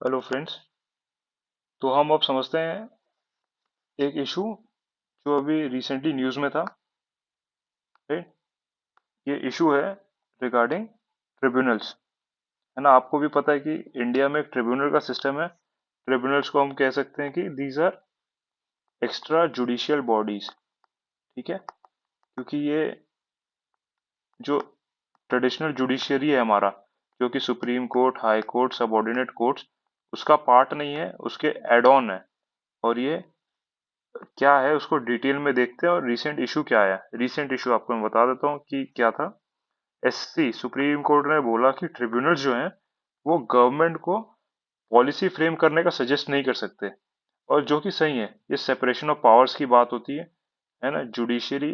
Hello friends. तो हम अब समझते हैं एक इशू जो अभी रिसेंटली न्यूज़ में था। राइट। ये इशू है रिगार्डिंग ट्रिब्यूनल्स। है ना, आपको भी पता है कि इंडिया में एक ट्रिब्यूनल का सिस्टम है। ट्रिब्यूनल्स को हम कह सकते हैं कि these are extra judicial bodies. ठीक है, क्योंकि ये जो ट्रेडिशनल जुडिशियरी है हमारा, जो कि supreme court, high court, subordinate courts, उसका पार्ट नहीं है, उसके एड ऑन है। और ये क्या है उसको डिटेल में देखते हैं और रीसेंट इशू क्या आया। रीसेंट इशू आपको मैं बता देता हूँ कि क्या था। एससी सुप्रीम कोर्ट ने बोला कि ट्रिब्यूनल्स जो हैं वो गवर्नमेंट को पॉलिसी फ्रेम करने का सजेस्ट नहीं कर सकते, और जो कि सही है। ये सेपरेशन ऑफ पावर्स की बात होती है ना। Judiciary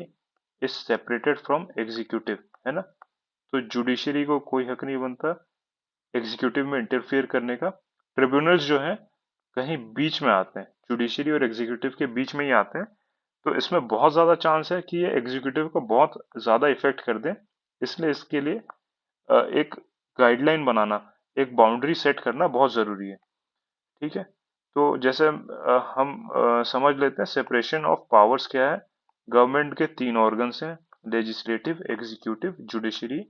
is separated from executive, है ना। तो जुडिशरी को कोई हक नहीं बनता एग्जीक्यूटिव में इंटरफियर करने का। ट्रिब्यूनल्स जो हैं कहीं बीच में आते हैं, जुडिशरी और एग्जीक्यूटिव के बीच में ही आते हैं। तो इसमें बहुत ज्यादा चांस है कि ये एग्जीक्यूटिव को बहुत ज्यादा इफेक्ट कर दें। इसलिए इसके लिए एक गाइडलाइन बनाना, एक बाउंड्री सेट करना बहुत जरूरी है। ठीक है। तो जैसे हम समझ लेते हैं सेपरेशन ऑफ पावर्स क्या है। गवर्नमेंट के तीन ऑर्गन्स हैं, लेजिस्लेटिव, एग्जीक्यूटिव, जुडिशरी।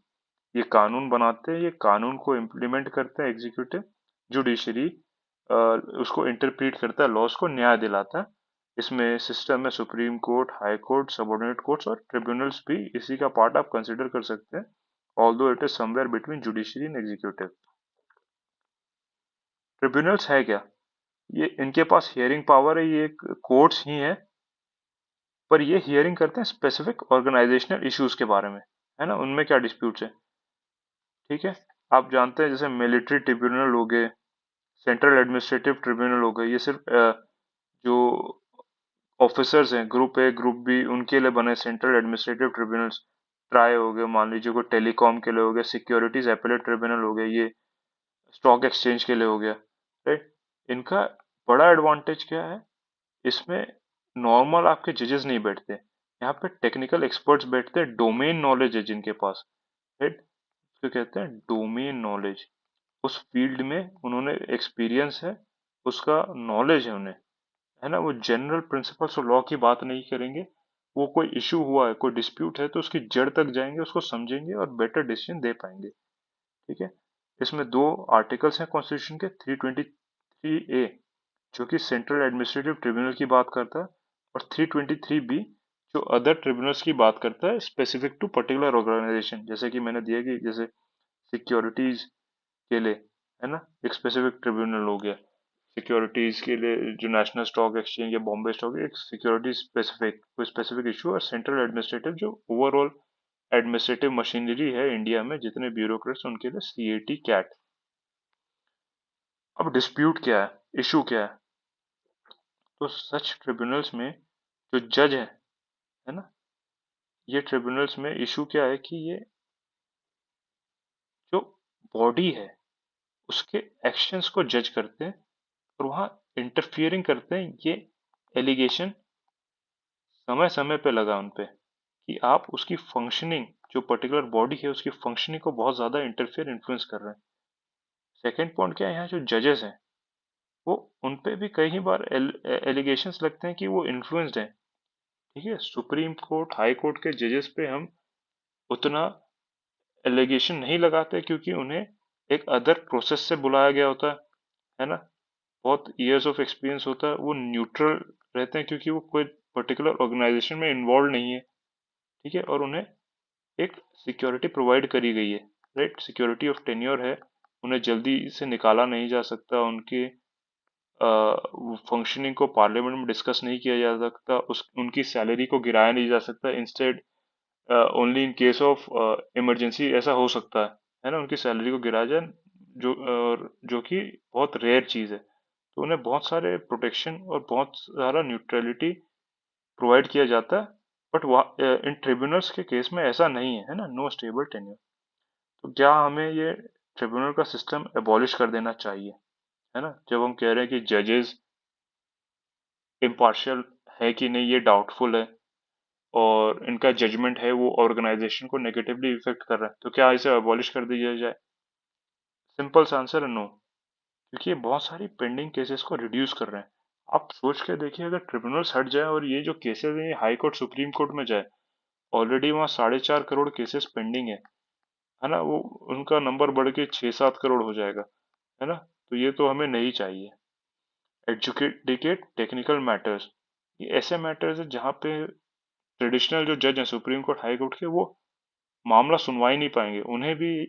ये कानून बनाते हैं, ये कानून को इम्प्लीमेंट करते हैं एग्जीक्यूटिव। जुडिशरी उसको इंटरप्रीट करता है, लॉस को न्याय दिलाता है। इसमें सिस्टम में supreme court, high court, subordinate courts और ट्रिब्यूनल्स भी इसी का पार्ट आप कंसिडर कर सकते हैं, although it is somewhere between judiciary and executive. Tribunals है क्या? ये इनके पास हियरिंग पावर है, ये कोर्ट्स ही हैं, पर ये हियरिंग करते हैं स्पेसिफिक ऑर्गेनाइजेशनल इश्यूज के बारे में। है ना, उनमें क्या डिस्प्यूट्स है। ठीक है। आप जानते हैं जैसे मिलिट्री ट्रिब्यूनल हो गए, सेंट्रल एडमिनिस्ट्रेटिव ट्रिब्यूनल हो गए, ये सिर्फ जो ऑफिसर्स हैं ग्रुप ए ग्रुप बी उनके लिए बने सेंट्रल एडमिनिस्ट्रेटिव ट्रिब्यूनल्स। ट्राई हो गए, मान लीजिए कोई टेलीकॉम के लिए हो गया, सिक्योरिटीज एपेलेट ट्रिब्यूनल हो गया, ये स्टॉक एक्सचेंज के लिए हो गया। राइट। इनका बड़ा एडवांटेज क्या है, इसमें नॉर्मल आपके जजेस नहीं बैठते, यहाँ पे टेक्निकल एक्सपर्ट्स बैठते हैं, डोमेन नॉलेज है जिनके पास। राइट। तो कहते हैं डोमेन नॉलेज, उस फील्ड में उन्होंने एक्सपीरियंस है, उसका नॉलेज है उन्हें। है ना, वो जनरल प्रिंसिपल्स और लॉ की बात नहीं करेंगे। वो कोई इशू हुआ है, कोई डिस्प्यूट है, तो उसकी जड़ तक जाएंगे, उसको समझेंगे और बेटर डिसीजन दे पाएंगे। ठीक है। इसमें दो आर्टिकल्स हैं कॉन्स्टिट्यूशन के, 323A जो कि सेंट्रल एडमिनिस्ट्रेटिव ट्रिब्यूनल की बात करता है, और 323B जो अदर ट्रिब्यूनल्स की बात करता है स्पेसिफिक टू पर्टिकुलर ऑर्गेनाइजेशन। जैसे कि मैंने दिया कि जैसे सिक्योरिटीज के लिए, है ना, एक स्पेसिफिक ट्रिब्यूनल हो गया। सिक्योरिटीज के लिए जो नेशनल स्टॉक एक्सचेंज या बॉम्बे स्टॉक, एक सिक्योरिटी स्पेसिफिक कोई स्पेसिफिक इशू, और सेंट्रल एडमिनिस्ट्रेटिव जो ओवरऑल एडमिनिस्ट्रेटिव मशीनरी है इंडिया में, जितने ब्यूरोक्रेट्स उनके लिए सीएटी कैट। अब डिस्प्यूट क्या है, इशू क्या है। तो सच ट्रिब्यूनल्स में जो जज है ना, ये ट्रिब्यूनल्स में इशू क्या है कि ये जो बॉडी है उसके एक्शंस को जज करते हैं, और वहाँ इंटरफियरिंग करते हैं। ये एलिगेशन समय समय पे लगा उन पे कि आप उसकी फंक्शनिंग, जो पर्टिकुलर बॉडी है उसकी फंक्शनिंग को बहुत ज्यादा इंटरफेयर इन्फ्लुएंस कर रहे हैं। सेकेंड पॉइंट क्या है, यहाँ जो जजेस हैं वो उन पे भी कई बार एलिगेशंस लगते हैं कि वो इन्फ्लुएंस्ड हैं। ठीक है, सुप्रीम कोर्ट, हाई कोर्ट के जजेस पे हम उतना एलिगेशन नहीं लगाते, क्योंकि उन्हें एक अदर प्रोसेस से बुलाया गया होता है ना। बहुत ईयर्स ऑफ एक्सपीरियंस होता है, वो न्यूट्रल रहते हैं क्योंकि वो कोई पर्टिकुलर ऑर्गेनाइजेशन में इन्वॉल्व नहीं है। ठीक है, और उन्हें एक सिक्योरिटी प्रोवाइड करी गई है। राइट, सिक्योरिटी ऑफ टेन्योर है, उन्हें जल्दी से निकाला नहीं जा सकता, उनके फंक्शनिंग को पार्लियामेंट में डिस्कस नहीं किया जा सकता, उस उनकी सैलरी को गिराया नहीं जा सकता। Instead only in case of emergency ऐसा हो सकता है ना, उनकी सैलरी को गिराया जाए, जो कि बहुत रेयर चीज़ है। तो उन्हें बहुत सारे प्रोटेक्शन और बहुत सारा न्यूट्रलिटी प्रोवाइड किया जाता है। बट इन ट्रिब्यूनल्स के केस में ऐसा नहीं है, है ना, नो स्टेबल टेन्योर। तो क्या हमें ये ट्रिब्यूनल का सिस्टम एबॉलिश कर देना चाहिए? है ना, जब हम कह रहे हैं कि जजेस इम्पार्शियल है कि नहीं ये डाउटफुल है, और इनका जजमेंट है वो ऑर्गेनाइजेशन को नेगेटिवली इफेक्ट कर रहा है, तो क्या इसे अबॉलिश कर दिया जाए? सिंपल सा आंसर है नो। क्योंकि ये बहुत सारी पेंडिंग केसेस को रिड्यूस कर रहे हैं। आप सोच के देखिए, अगर ट्रिब्यूनल्स हट जाए और ये जो केसेस हैं हाई कोर्ट सुप्रीम कोर्ट में जाए, ऑलरेडी वहाँ 4.5 करोड़ केसेस पेंडिंग है ना, वो उनका नंबर बढ़ के 6-7 करोड़ हो जाएगा, है ना। तो ये तो हमें नहीं चाहिए। एडजुकेट टेक्निकल मैटर्स, ये ऐसे मैटर्स है जहाँ पे ट्रेडिशनल जो जज हैं सुप्रीम कोर्ट हाई कोर्ट के, वो मामला सुनवा ही नहीं पाएंगे, उन्हें भी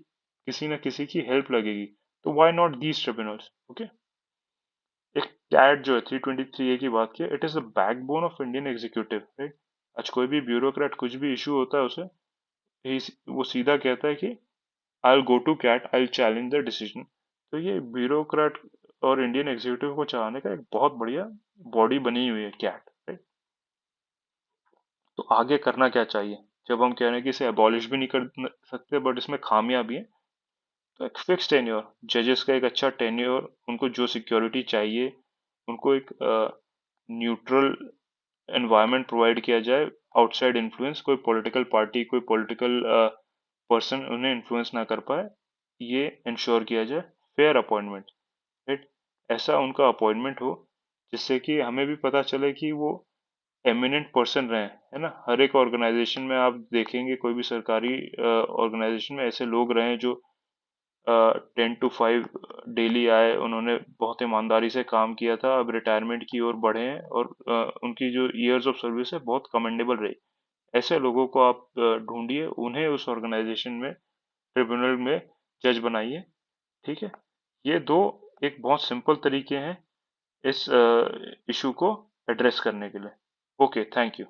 किसी न किसी की हेल्प लगेगी। तो why not these tribunals, okay. एक कैट जो है 323A की बात की, it is the backbone of Indian executive, right. आज कोई भी ब्यूरोक्रेट कुछ भी इशू होता है उसे, वो सीधा कहता है कि I will go to CAT, I will challenge the decision. तो ये ब्यूरोक्रेट और इंडियन एग्जीक्यूटिव को चलाने का एक बहुत बढ़िया बॉडी बनी हुई है कैट, राइट। तो आगे करना क्या चाहिए, जब हम कह रहे हैं कि इसे अबॉलिश भी नहीं कर सकते बट इसमें खामियां भी हैं, तो एक फिक्स टेन्योर, जजेस का एक अच्छा टेन्योर, उनको जो सिक्योरिटी चाहिए, उनको एक न्यूट्रल एनवायरनमेंट प्रोवाइड किया जाए, आउटसाइड इन्फ्लुएंस, कोई पॉलिटिकल पार्टी, कोई पॉलिटिकल पर्सन उन्हें इन्फ्लुएंस ना कर पाए, ये इंश्योर किया जाए। फेयर अपॉइंटमेंट, राइट, ऐसा उनका अपॉइंटमेंट हो जिससे कि हमें भी पता चले कि वो एमिनेंट पर्सन रहे, है ना। हर एक ऑर्गेनाइजेशन में आप देखेंगे, कोई भी सरकारी ऑर्गेनाइजेशन में ऐसे लोग रहे जो 10 to 5 डेली आए, उन्होंने बहुत ईमानदारी से काम किया था, अब रिटायरमेंट की ओर बढ़े हैं और उनकी जो ईयर्स ऑफ सर्विस है बहुत कमेंडेबल रही। ऐसे लोगों को आप ढूंढिए, उन्हें उस ऑर्गेनाइजेशन में, ट्रिब्यूनल में जज बनाइए, ठीक है। ये दो एक बहुत सिंपल तरीके हैं इस इशू को एड्रेस करने के लिए। Okay, thank you.